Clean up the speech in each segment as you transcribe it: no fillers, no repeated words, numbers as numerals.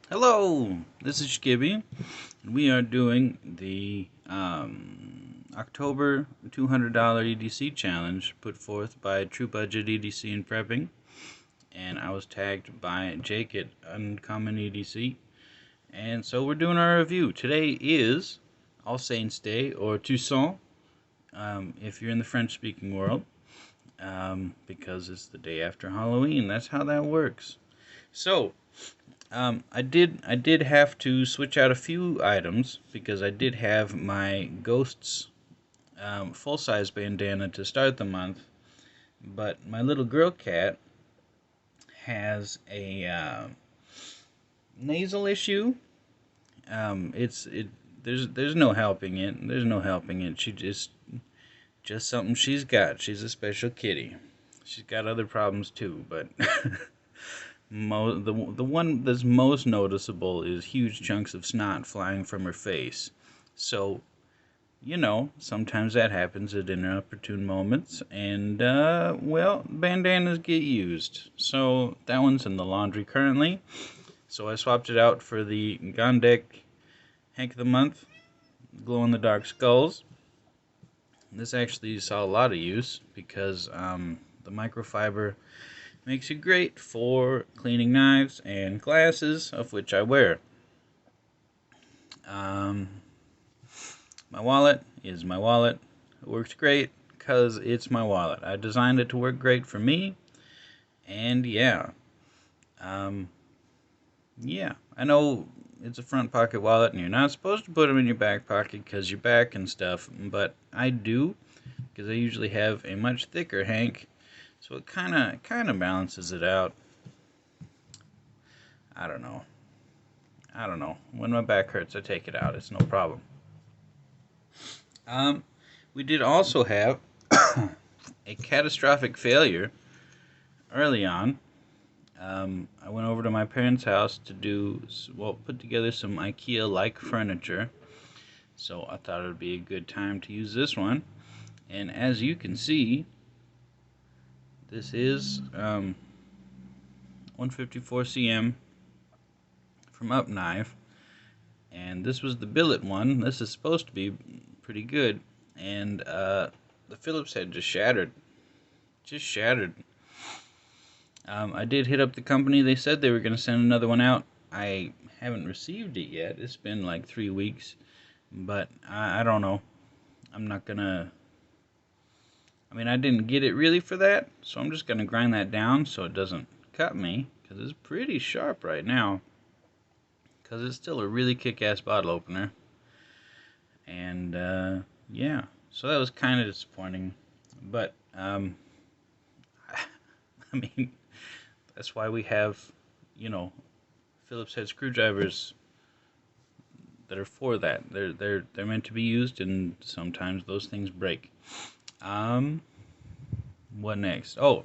Hello, this is Skibby, and we are doing the October $200 EDC challenge put forth by True Budget EDC and Prepping, and I was tagged by Jake at Uncommon EDC, and so we're doing our review. Today is All Saints Day, or Toussaint, if you're in the French-speaking world, because it's the day after Halloween. That's how that works. So, I did have to switch out a few items because I did have my Ghosts full-size bandana to start the month, but my little girl cat has a nasal issue. There's no helping it. There's no helping it. She just something she's got. She's a special kitty. She's got other problems too, but the one that's most noticeable is huge chunks of snot flying from her face. So, sometimes that happens at inopportune moments, and, well, bandanas get used. So, that one's in the laundry currently. So I swapped it out for the Gondek Hank of the Month glow-in-the-dark skulls. This actually saw a lot of use because the microfiber makes it great for cleaning knives and glasses, of which I wear. My wallet is my wallet. It works great because it's my wallet. I designed it to work great for me, and yeah. I know it's a front pocket wallet and you're not supposed to put them in your back pocket because your back and stuff, but I do because I usually have a much thicker hank, so it kind of balances it out. I don't know. When my back hurts, I take it out. It's no problem. We did also have a catastrophic failure early on. I went over to my parents' house to put together some IKEA-like furniture. So I thought it would be a good time to use this one. And as you can see, this is 154 cm from Up Knife. And this was the billet one. This is supposed to be pretty good. And the Phillips head just shattered. I did hit up the company. They said they were going to send another one out. I haven't received it yet. It's been like 3 weeks. But I don't know. I'm not going to... I didn't get it really for that. So I'm just going to grind that down so it doesn't cut me. Because it's pretty sharp right now. Because it's still a really kick-ass bottle opener. And, yeah. So that was kind of disappointing. But, that's why we have, Phillips head screwdrivers that are for that. They're meant to be used, and sometimes those things break. What next? Oh,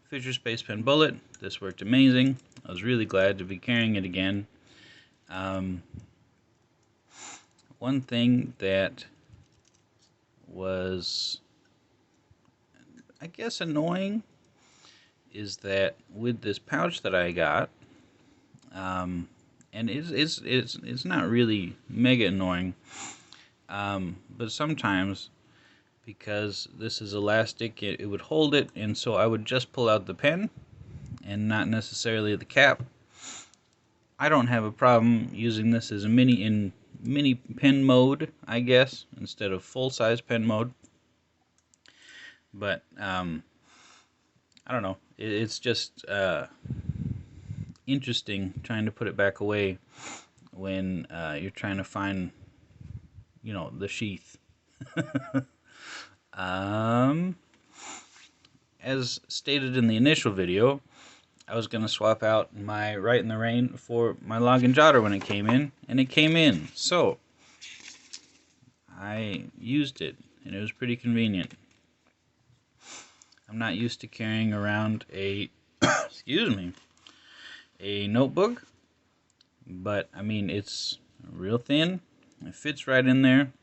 Fisher Space Pen Bullet. This worked amazing. I was really glad to be carrying it again. One thing that was, I guess, annoying is that with this pouch that I got, and it's not really mega annoying, but sometimes because this is elastic, it would hold it, and so I would just pull out the pen and not necessarily the cap. I don't have a problem using this as a mini pen mode, I guess, instead of full-size pen mode. But I don't know. It's just interesting trying to put it back away when you're trying to find, the sheath. As stated in the initial video, I was going to swap out my Right in the Rain for my Log and Jotter when it came in, and it came in. So I used it, and it was pretty convenient. I'm not used to carrying around a a notebook, but it's real thin. It fits right in there.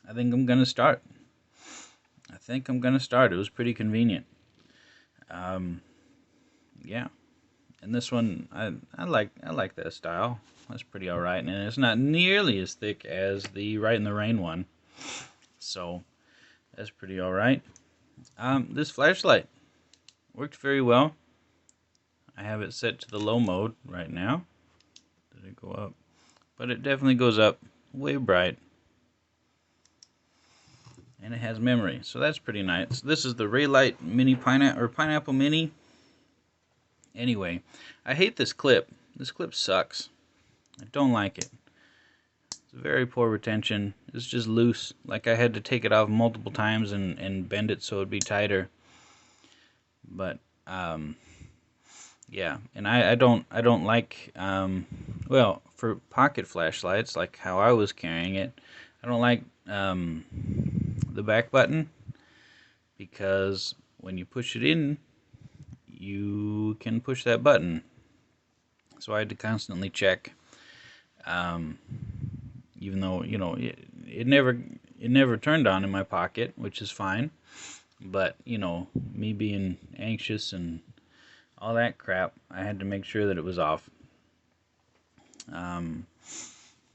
I think I'm gonna start. It was pretty convenient. Yeah. And this one, I like that style. That's pretty alright, and it's not nearly as thick as the Right in the Rain one. So that's pretty alright. This flashlight worked very well. I have it set to the low mode right now. Did it go up? But it definitely goes up way bright. And it has memory, so that's pretty nice. This is the Raylight Mini Pineapple Mini. Anyway, I hate this clip. This clip sucks. I don't like it. It's very poor retention. It's just loose. Like I had to take it off multiple times and bend it so it'd be tighter. But yeah, and I don't like well, for pocket flashlights like how I was carrying it, I don't like the back button, because when you push it in, you can push that button. So I had to constantly check, even though, you know, it never turned on in my pocket, which is fine. But, you know, me being anxious and all that crap, I had to make sure that it was off.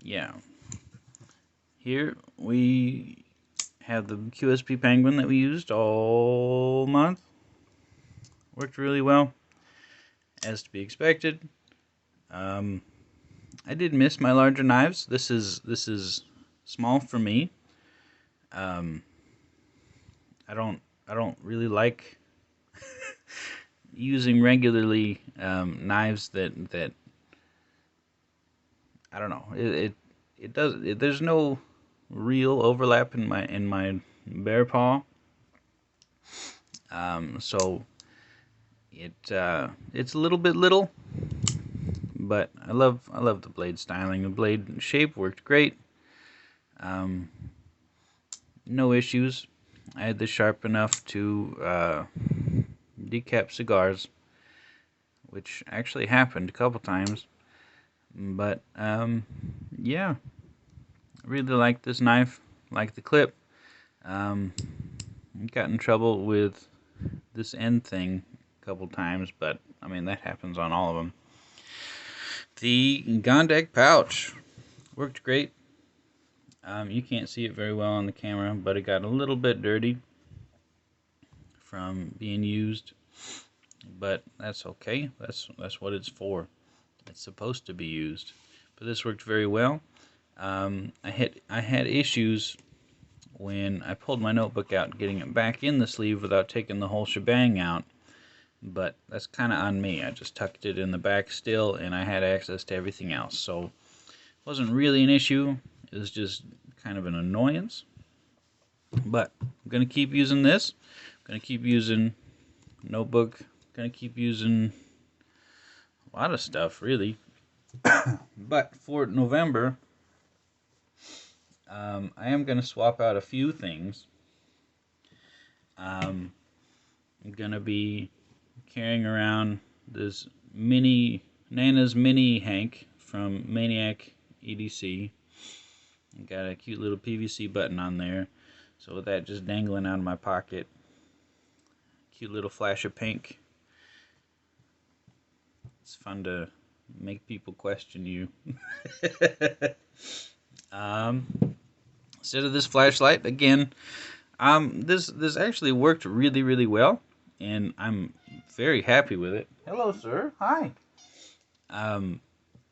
Yeah. Here we have the QSP Penguin that we used all month. Worked really well, as to be expected. I did miss my larger knives. This is small for me. I don't really like using regularly knives that I don't know. There's no real overlap in my bear paw. So it's a little bit little, but I love the blade styling. The blade shape worked great. No issues. I had this sharp enough to decap cigars, which actually happened a couple times. But yeah, I really like this knife. Like the clip. Got in trouble with this end thing a couple times, but I mean that happens on all of them. The Gondak pouch worked great. You can't see it very well on the camera, but it got a little bit dirty from being used, but that's okay. That's what it's for. It's supposed to be used. But this worked very well. I had issues when I pulled my notebook out, getting it back in the sleeve without taking the whole shebang out. But that's kind of on me. I just tucked it in the back still, and I had access to everything else. So it wasn't really an issue. It was just kind of an annoyance. But I'm going to keep using this. I'm going to keep using notebook. I'm going to keep using a lot of stuff, really. But for November, I am going to swap out a few things. I'm going to be carrying around this Nana's Mini Hank from Maniac EDC. Got a cute little PVC button on there. So with that just dangling out of my pocket. Cute little flash of pink. It's fun to make people question you. Instead of this flashlight, again, this actually worked really, really well, and I'm very happy with it. Hello, sir. Hi.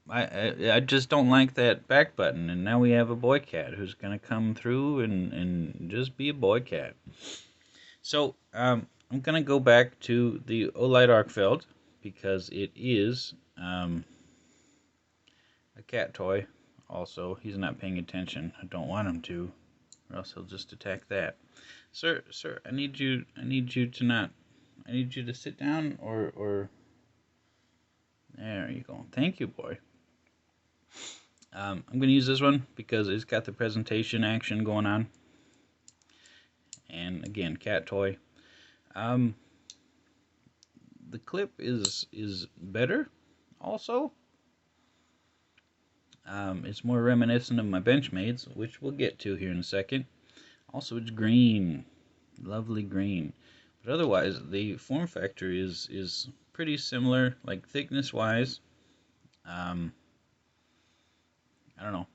I just don't like that back button, and now we have a boy cat who's gonna come through and just be a boy cat. So I'm gonna go back to the Olight Arkfeld, because it is a cat toy. Also, he's not paying attention. I don't want him to, or else he'll just attack that. Sir, I need you to sit down, or there you go. Thank you, boy. I'm gonna use this one because it's got the presentation action going on. And again, cat toy. The clip is better also. It's more reminiscent of my Benchmade's, which we'll get to here in a second. Also, it's green, lovely green. But otherwise, the form factor is pretty similar, like thickness wise. I don't know.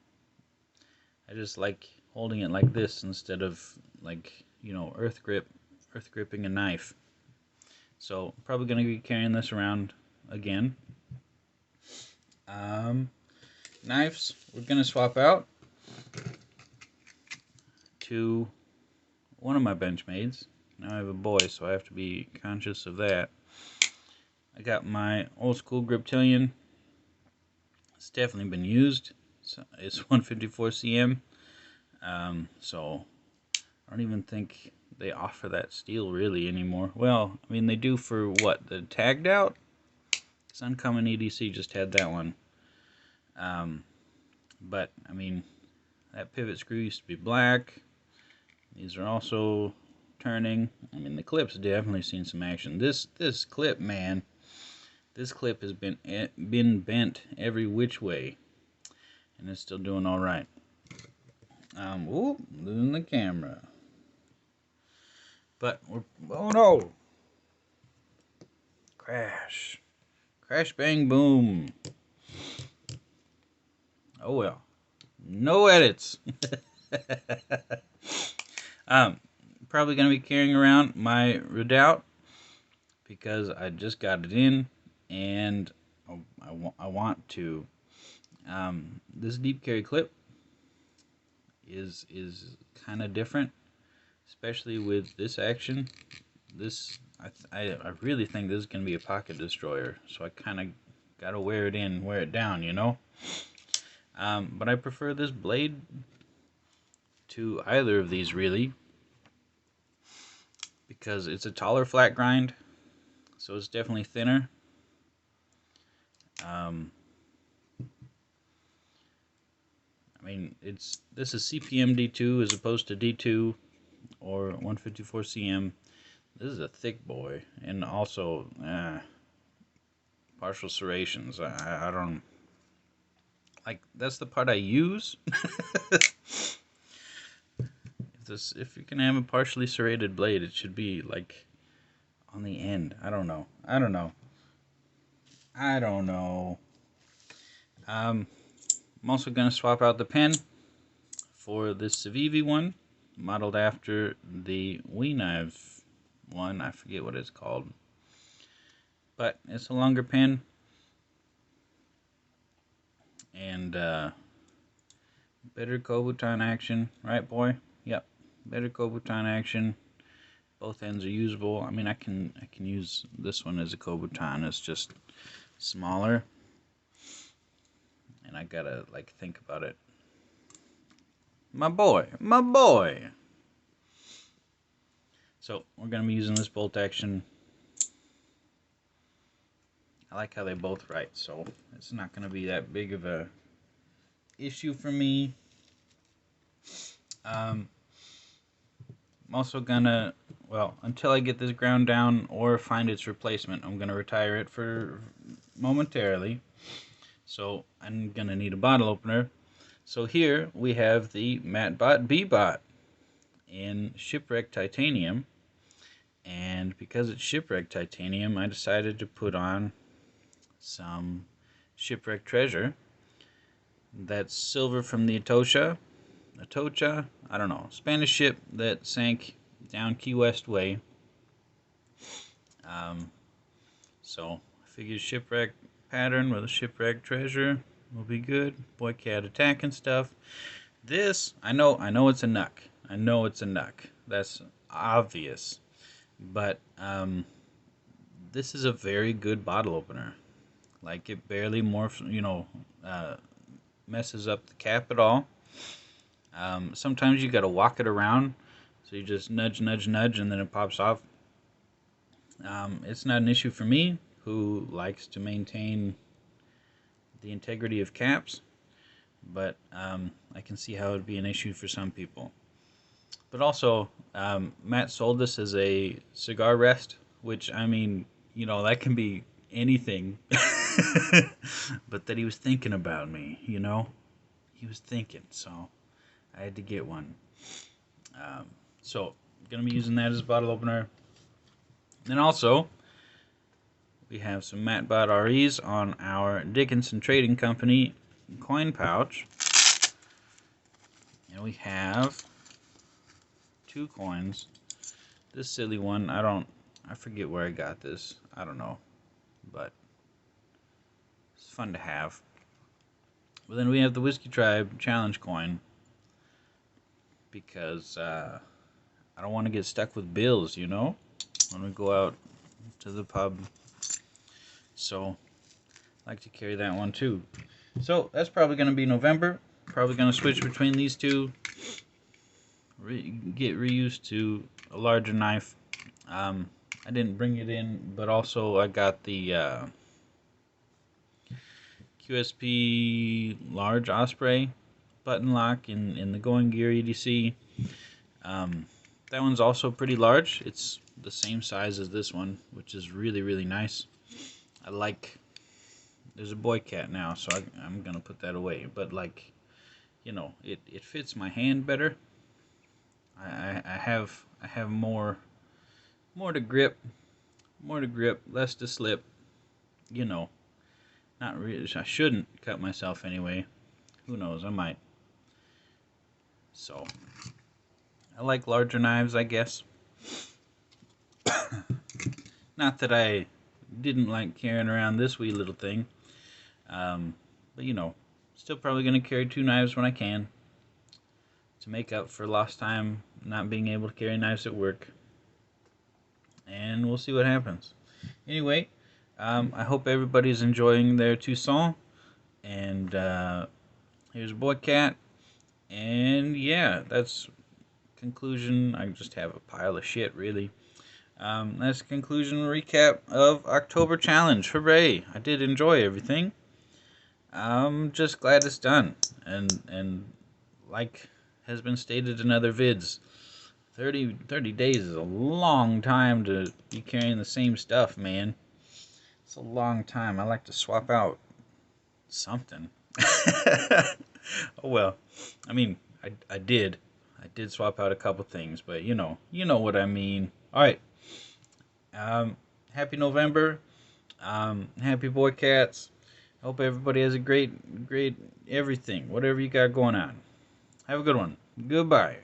I just like holding it like this instead of like, you know, earth gripping a knife. So probably gonna be carrying this around again. Knives, we're gonna swap out to one of my Benchmades. Now I have a boy, so I have to be conscious of that. I got my old school Griptilian. It's definitely been used. It's 154 cm. So I don't even think they offer that steel really anymore. Well, I mean they do for what, the tagged out? Because Uncommon EDC just had that one. But I mean, that pivot screw used to be black. These are also turning. I mean, the clip's definitely seen some action. This clip, man, this clip has been bent every which way, and it's still doing all right. Ooh, losing the camera. But we're, oh no! Crash, crash, bang, boom. Oh well, no edits. Probably gonna be carrying around my Redoubt because I just got it in, and I want to. This deep carry clip is kind of different, especially with this action. This I really think this is gonna be a pocket destroyer, so I kind of gotta wear it down, you know. But I prefer this blade to either of these really, because it's a taller flat grind, so it's definitely thinner. I mean, this is CPM D2 as opposed to D2 or 154 cm. This is a thick boy, and also partial serrations. I don't like. That's the part I use. If you can have a partially serrated blade, it should be like on the end. I don't know. I'm also gonna swap out the pen for this Civivi one, modeled after the Wee Knife one. I forget what it's called, but it's a longer pen, and better Kobutan action, right, boy? Yep, better Kobutan action. Both ends are usable. I mean, I can use this one as a Kobutan. It's just smaller, and I gotta like think about it. My boy. So we're gonna be using this bolt action. I like how they both write, so it's not gonna be that big of a issue for me. I'm also gonna, well, until I get this ground down or find its replacement, I'm gonna retire it for momentarily. So I'm gonna need a bottle opener. So here we have the MattBot B-Bot in Shipwreck Titanium, and because it's Shipwreck Titanium, I decided to put on some Shipwreck Treasure. That's silver from the Atocha, I don't know, Spanish ship that sank down Key West way. So I figured shipwreck pattern with a shipwreck treasure will be good. Boy cat attacking stuff. This, I know it's a nuck. That's obvious. But this is a very good bottle opener. Like, it barely messes up the cap at all. Sometimes you gotta walk it around, so you just nudge, and then it pops off. It's not an issue for me, who likes to maintain the integrity of caps, but I can see how it would be an issue for some people. But also, Matt sold this as a cigar rest, which, I mean, you know, that can be anything. But that he was thinking about me, you know? He was thinking, so I had to get one. So, I'm going to be using that as a bottle opener. Then also, We have some Matbot REs on our Dickinson Trading Company coin pouch. And we have 2 coins. This silly one, I forget where I got this. I don't know. But it's fun to have. But then we have the Whiskey Tribe Challenge coin. Because I don't want to get stuck with bills, you know? When we go out to the pub. So, I like to carry that one too. So, that's probably going to be November. Probably going to switch between these two. Get reused to a larger knife. I didn't bring it in, but also I got the QSP Large Osprey button lock in the Going Gear EDC. That one's also pretty large. It's the same size as this one, which is really, really nice. There's a boy cat now, so I'm gonna put that away. But like, you know, it fits my hand better. I have more to grip, less to slip. You know, not really. I shouldn't cut myself anyway. Who knows? I might. So, I like larger knives, I guess. Not that I didn't like carrying around this wee little thing. But you know, still probably going to carry 2 knives when I can. To make up for lost time not being able to carry knives at work. And we'll see what happens. Anyway, I hope everybody's enjoying their Toussaint. And here's Boy Cat. And yeah, that's conclusion. I just have a pile of shit, really. That's conclusion recap of October Challenge. Hooray! I did enjoy everything. I'm just glad it's done. And like has been stated in other vids, 30 days is a long time to be carrying the same stuff, man. It's a long time. I like to swap out something. Oh well. I mean, I did swap out a couple things, but you know what I mean. All right. Happy November. Happy Boy Cats. Hope everybody has a great everything, whatever you got going on. Have a good one. Goodbye.